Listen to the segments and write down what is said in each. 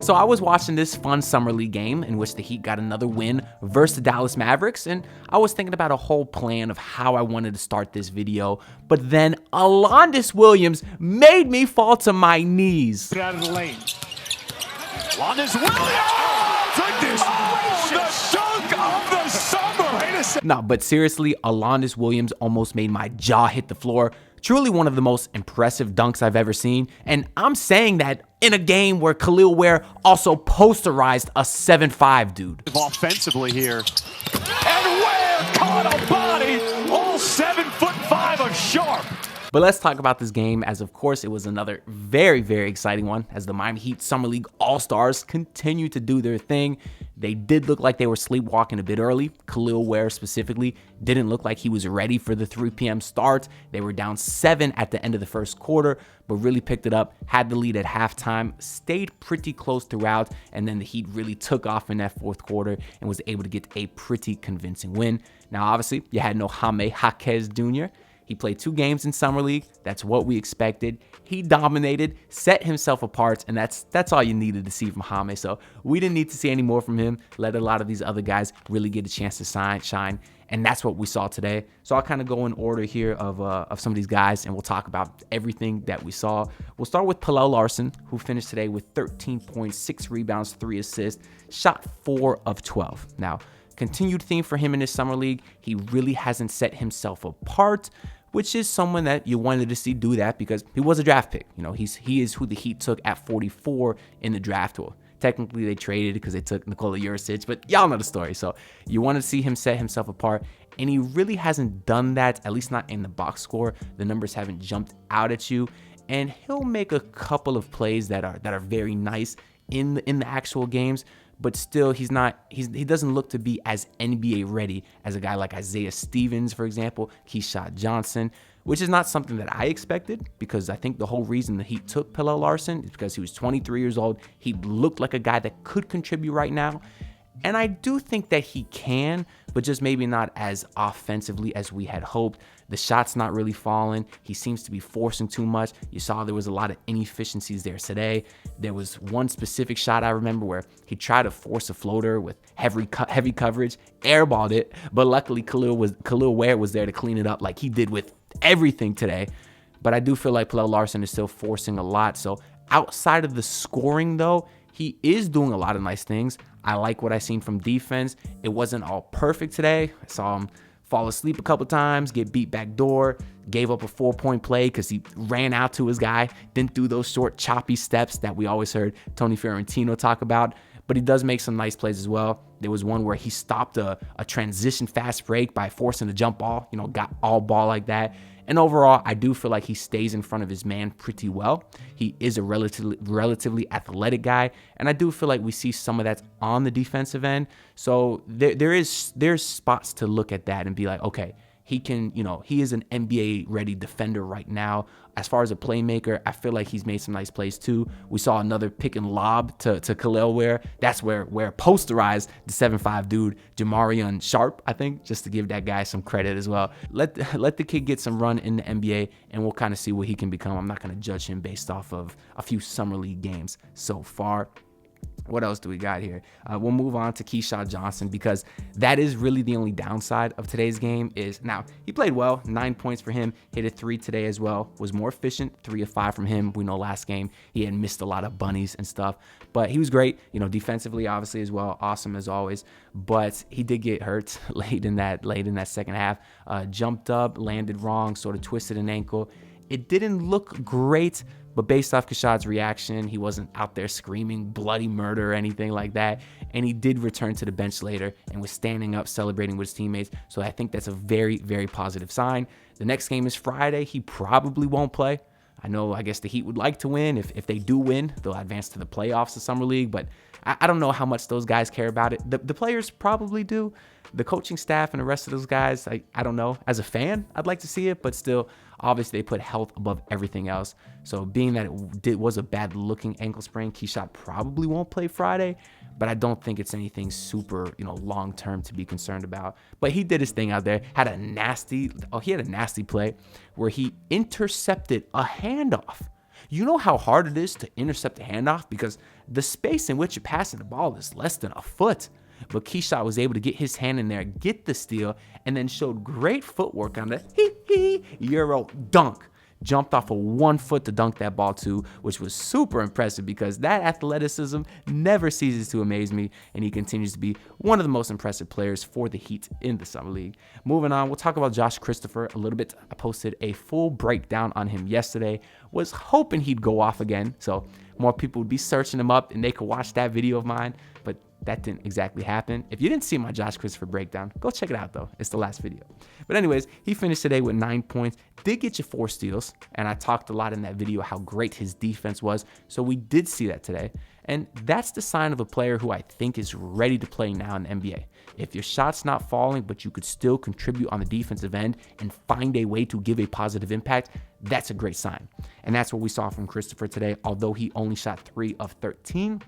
So I was watching this fun summer league game in which the Heat got another win versus the Dallas Mavericks, and I was thinking about a whole plan of how I wanted to start this video, but then Alondes Williams made me fall to my knees. Get out of the lane. Alondes Williams! Oh, goodness! Oh, the dunk of the summer! No, but seriously, Alondes Williams almost made my jaw hit the floor. Truly one of the most impressive dunks I've ever seen, and I'm saying that in a game where Kel'el Ware also posterized a 7'5" dude. Offensively here, and Ware caught a body, all 7'5" of sharp. But let's talk about this game, as of course it was another very, very exciting one as the Miami Heat Summer League All-Stars continue to do their thing. They did look like they were sleepwalking a bit early. Kel'el Ware specifically didn't look like he was ready for the 3 p.m. start. They were down 7 at the end of the first quarter, but really picked it up, had the lead at halftime, stayed pretty close throughout, and then the Heat really took off in that fourth quarter and was able to get a pretty convincing win. Now, obviously, you had no Jaime Jaquez Jr., he played 2 games in Summer League. That's what we expected. He dominated, set himself apart, and that's all you needed to see from Jaime. So we didn't need to see any more from him. Let a lot of these other guys really get a chance to shine, and that's what we saw today. So I'll kind of go in order here of some of these guys, and we'll talk about everything that we saw. We'll start with Larson, who finished today with 13 points, 6 rebounds, 3 assists, shot 4 of 12. Now, continued theme for him in this Summer League, he really hasn't set himself apart, which is someone that you wanted to see do that because he was a draft pick. You know, he is who the Heat took at 44 in the draft. Well, technically they traded because they took Nikola Jurisic, but y'all know the story. So you want to see him set himself apart, and he really hasn't done that, at least not in the box score. The numbers haven't jumped out at you, and he'll make a couple of plays that are very nice in the actual games. But still, he doesn't look to be as NBA ready as a guy like Isaiah Stevens, for example, Kead Johnson, which is not something that I expected, because I think the whole reason the Heat took Kel'el Larson is because he was 23 years old. He looked like a guy that could contribute right now. And I do think that he can, but just maybe not as offensively as we had hoped. The shot's not really falling. He seems to be forcing too much. You saw there was a lot of inefficiencies there today. There was one specific shot I remember where he tried to force a floater with heavy coverage, airballed it, but luckily Kel'el Ware was there to clean it up like he did with everything today. But I do feel like Kel'el Larson is still forcing a lot. So outside of the scoring, though, he is doing a lot of nice things. I like what I seen from defense. It wasn't all perfect today. I saw him fall asleep a couple times, get beat back door, gave up a 4-point play because he ran out to his guy, didn't do those short choppy steps that we always heard Tony Fiorentino talk about. But he does make some nice plays as well. There was one where he stopped a transition fast break by forcing a jump ball, got all ball like that. And overall, I do feel like he stays in front of his man pretty well. He is a relatively athletic guy, and I do feel like we see some of that on the defensive end. So there's spots to look at that and be like, okay, he can, he is an NBA ready defender right now. As far as a playmaker, I feel like he's made some nice plays too. We saw another pick and lob to Kel'el Ware. That's where posterized the 7'5" dude, Jamarion Sharp, I think, just to give that guy some credit as well. Let the kid get some run in the NBA, and we'll kind of see what he can become. I'm not going to judge him based off of a few summer league games so far. What else do we got here? We'll move on to Kead Johnson, because that is really the only downside of today's game. Is now he played well, 9 points for him, hit a 3 today as well, was more efficient, 3 of 5 from him. We know last game he had missed a lot of bunnies and stuff, but he was great, defensively obviously as well, awesome as always. But he did get hurt late in that second half. Jumped up, landed wrong, sort of twisted an ankle. It didn't look great, but based off Kead's reaction, he wasn't out there screaming bloody murder or anything like that. And he did return to the bench later and was standing up, celebrating with his teammates. So I think that's a very, very positive sign. The next game is Friday. He probably won't play. I guess the Heat would like to win. If they do win, they'll advance to the playoffs of Summer League. But I don't know how much those guys care about it. The players probably do. The coaching staff and the rest of those guys, I don't know. As a fan, I'd like to see it, but still, obviously they put health above everything else. So being that it was a bad looking ankle sprain, Kead probably won't play Friday, but I don't think it's anything super, long term to be concerned about. But he did his thing out there. He had a nasty play where he intercepted a handoff You know how hard it is to intercept a handoff because the space in which you're passing the ball is less than a foot. But Kead was able to get his hand in there, get the steal, and then showed great footwork on the Euro dunk. Jumped off of 1 foot to dunk that ball too, which was super impressive because that athleticism never ceases to amaze me, and he continues to be one of the most impressive players for the Heat in the Summer League. Moving on, we'll talk about Josh Christopher a little bit. I posted a full breakdown on him yesterday. Was hoping he'd go off again, so more people would be searching him up and they could watch that video of mine, but that didn't exactly happen. If you didn't see my Josh Christopher breakdown, go check it out though. It's the last video. But anyways, he finished today with 9 points, did get you 4 steals, and I talked a lot in that video how great his defense was, so we did see that today. And that's the sign of a player who I think is ready to play now in the NBA. If your shot's not falling, but you could still contribute on the defensive end and find a way to give a positive impact, that's a great sign. And that's what we saw from Christopher today. Although he only shot 3 of 13,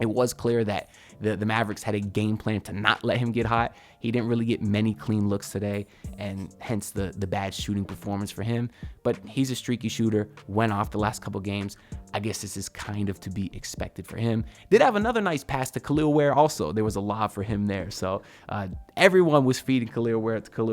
it was clear that the Mavericks had a game plan to not let him get hot. He didn't really get many clean looks today, and hence the bad shooting performance for him. But he's a streaky shooter, went off the last couple games. I guess this is kind of to be expected for him. Did have another nice pass to Kel'el Ware also. There was a lob for him there. So everyone was feeding Kel'el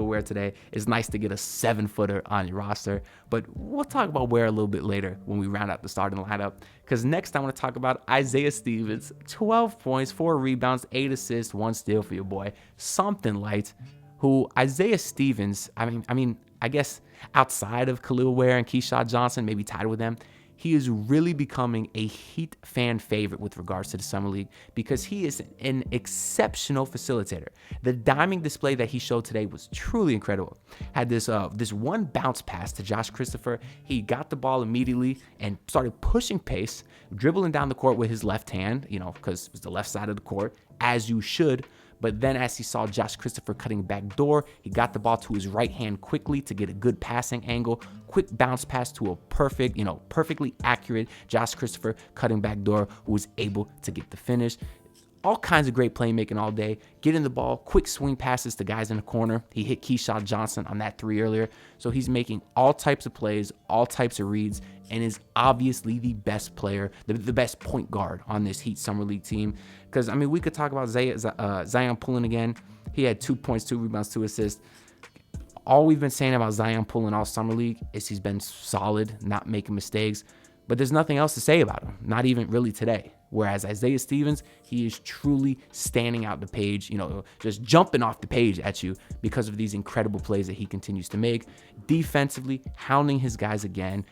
Ware today. It's nice to get a 7-footer on your roster. But we'll talk about Ware a little bit later when we round out the starting lineup. Because next I want to talk about Isaiah Stevens. 12 points, 4 rebounds, 8 assists, 1 steal for your boy. Something light. Who Isaiah Stevens, I guess outside of Kel'el Ware and Kead Johnson, maybe tied with them, he is really becoming a Heat fan favorite with regards to the Summer League because he is an exceptional facilitator. The diming display that he showed today was truly incredible. Had this one bounce pass to Josh Christopher. He got the ball immediately and started pushing pace, dribbling down the court with his left hand, because it was the left side of the court, as you should. But then as he saw Josh Christopher cutting back door, he got the ball to his right hand quickly to get a good passing angle. Quick bounce pass to a perfectly accurate Josh Christopher cutting back door who was able to get the finish. All kinds of great playmaking all day. Getting the ball, quick swing passes to guys in the corner. He hit Kead Johnson on that 3 earlier. So he's making all types of plays, all types of reads, and is obviously the best player, the best point guard on this Heat Summer League team. Because, we could talk about Zion Pulling again. He had 2 points, 2 rebounds, 2 assists. All we've been saying about Zion Pulling all Summer League is he's been solid, not making mistakes. But there's nothing else to say about him, not even really today. Whereas Isaiah Stevens, he is truly standing out the page, just jumping off the page at you because of these incredible plays that he continues to make. Defensively, hounding his guys again.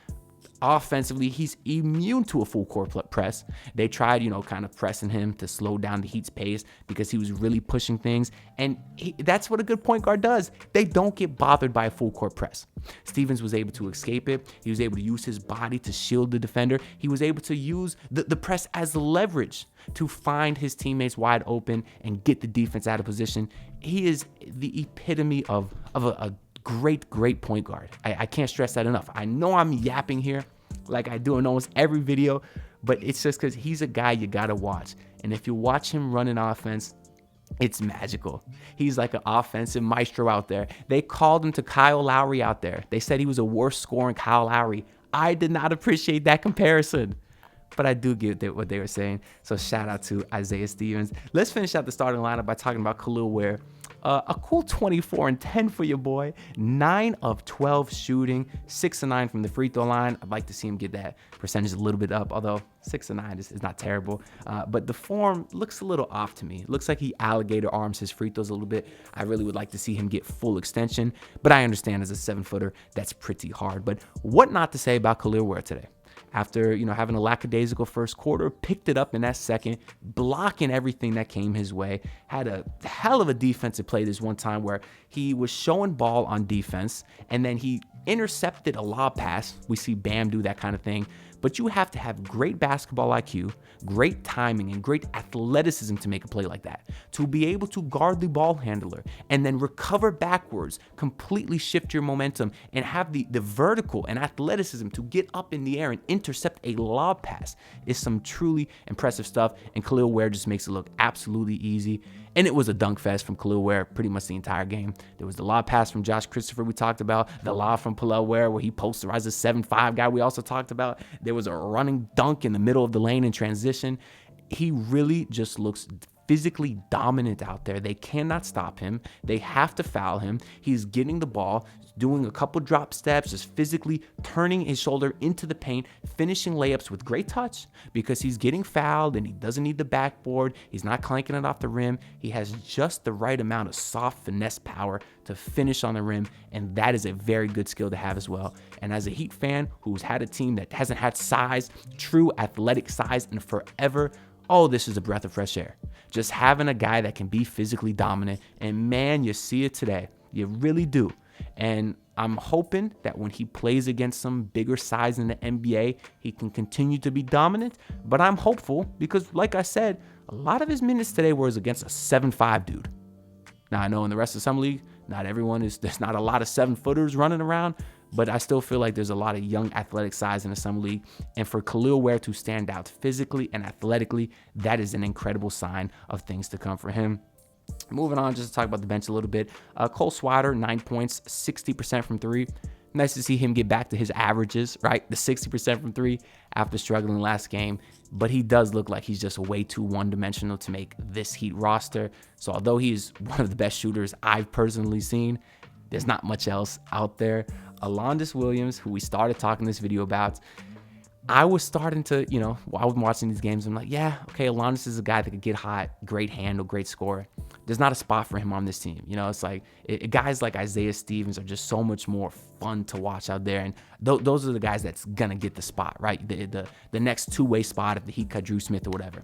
Offensively, he's immune to a full court press. They tried, kind of pressing him to slow down the Heat's pace because he was really pushing things. And that's what a good point guard does. They don't get bothered by a full court press. Stevens was able to escape it. He was able to use his body to shield the defender. He was able to use the press as leverage to find his teammates wide open and get the defense out of position. He is the epitome of a great point guard. I can't stress that enough. I know I'm yapping here like I do in almost every video, but it's just because he's a guy you gotta watch. And if you watch him run an offense, it's magical. He's like an offensive maestro out there. They called him to Kyle Lowry out there. They said he was a worse scoring Kyle Lowry. I did not appreciate that comparison, but I do get what they were saying. So shout out to Isaiah Stevens. Let's finish out the starting lineup by talking about Kel'el Ware. A cool 24 and 10 for your boy. 9 of 12 shooting, 6 of 9 from the free throw line. I'd like to see him get that percentage a little bit up, although 6 of 9 is not terrible. But the form looks a little off to me. It looks like he alligator arms his free throws a little bit. I really would like to see him get full extension, but I understand as a 7-footer, that's pretty hard. But what not to say about Kel'el Ware today? After, having a lackadaisical first quarter, picked it up in that second, blocking everything that came his way. Had a hell of a defensive play this one time where he was showing ball on defense, and then he intercepted a lob pass. We see Bam do that kind of thing. but you have to have great basketball IQ, great timing, and great athleticism to make a play like that. To be able to guard the ball handler and then recover backwards, completely shift your momentum, and have the vertical and athleticism to get up in the air and intercept a lob pass is some truly impressive stuff, and Kel'el Ware just makes it look absolutely easy. And it was a dunk fest from Kel'el Ware pretty much the entire game. There was the lob pass from Josh Christopher we talked about, the lob from Kel'el Ware where he posterized a 7'5" guy we also talked about. There was a running dunk in the middle of the lane in transition. He really just looks physically dominant out there. They cannot stop him. They have to foul him. He's getting the ball, doing a couple drop steps, just physically turning his shoulder into the paint, finishing layups with great touch because he's getting fouled and he doesn't need the backboard. He's not clanking it off the rim. He has just the right amount of soft finesse power to finish on the rim, and that is a very good skill to have as well. And as a Heat fan who's had a team that hasn't had size, true athletic size in forever, oh, this is a breath of fresh air. Just having a guy that can be physically dominant, and man, you see it today. You really do. And I'm hoping that when he plays against some bigger size in the NBA, he can continue to be dominant. But I'm hopeful because, like I said, a lot of his minutes today was against a 7'5" dude. Now, I know in the rest of Summer League, there's not a lot of 7-footers running around, but I still feel like there's a lot of young athletic size in the Summer League. And for Kel'el Ware to stand out physically and athletically, that is an incredible sign of things to come for him. Moving on, just to talk about the bench a little bit. Cole Swider, 9 points, 60% from three. Nice to see him get back to his averages, right? The 60% from three after struggling last game. But he does look like he's just way too one-dimensional to make this Heat roster. So although he's one of the best shooters I've personally seen, there's not much else out there. Alondes Williams, who we started talking this video about, I was starting to, while I'm watching these games, I'm like, yeah, okay, Alondes is a guy that could get hot, great handle, great scorer. There's not a spot for him on this team. It's like guys like Isaiah Stevens are just so much more fun to watch out there. And those are the guys that's going to get the spot, right? The next two-way spot if the Heat cut Drew Smith or whatever.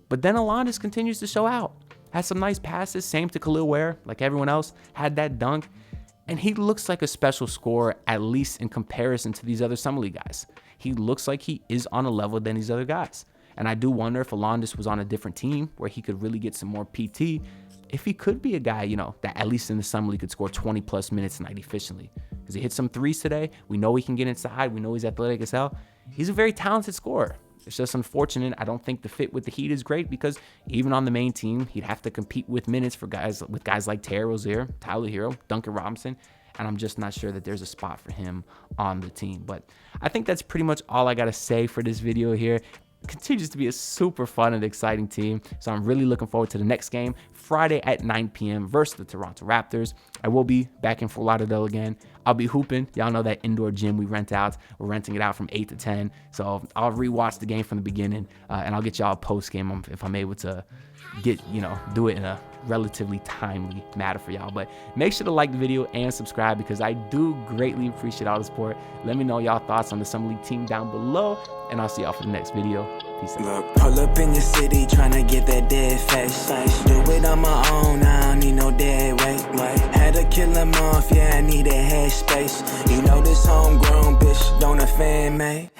But then Alondes continues to show out. Has some nice passes, same to Kel'el Ware, like everyone else, had that dunk. And he looks like a special scorer, at least in comparison to these other Summer League guys. He looks like he is on a level than these other guys. And I do wonder if Alondes was on a different team where he could really get some more PT, if he could be a guy, that at least in the Summer League could score 20-plus minutes a night efficiently. Because he hit some threes today. We know he can get inside. We know he's athletic as hell. He's a very talented scorer. It's just unfortunate. I don't think the fit with the Heat is great because even on the main team, he'd have to compete with minutes for guys like Terry Rozier, Tyler Hero, Duncan Robinson. And I'm just not sure that there's a spot for him on the team. But I think that's pretty much all I got to say for this video here. Continues to be a super fun and exciting team. So I'm really looking forward to the next game, Friday at 9 p.m. versus the Toronto Raptors. I will be back in Fort Lauderdale again. I'll be hooping. Y'all know that indoor gym we rent out. We're renting it out from 8 to 10. So I'll rewatch the game from the beginning, and I'll get y'all a post game if I'm able to do it in a relatively timely matter for y'all. But make sure to like the video and subscribe because I do greatly appreciate all the support. Let me know y'all thoughts on the Summer League team down below, and I'll see y'all for the next video. Peace out. Look, pull up in your city tryna get that dead face. Do it on my own, I don't need no dead weight. Had to kill him off, yeah, I need a head space. You know this homegrown bitch don't offend me.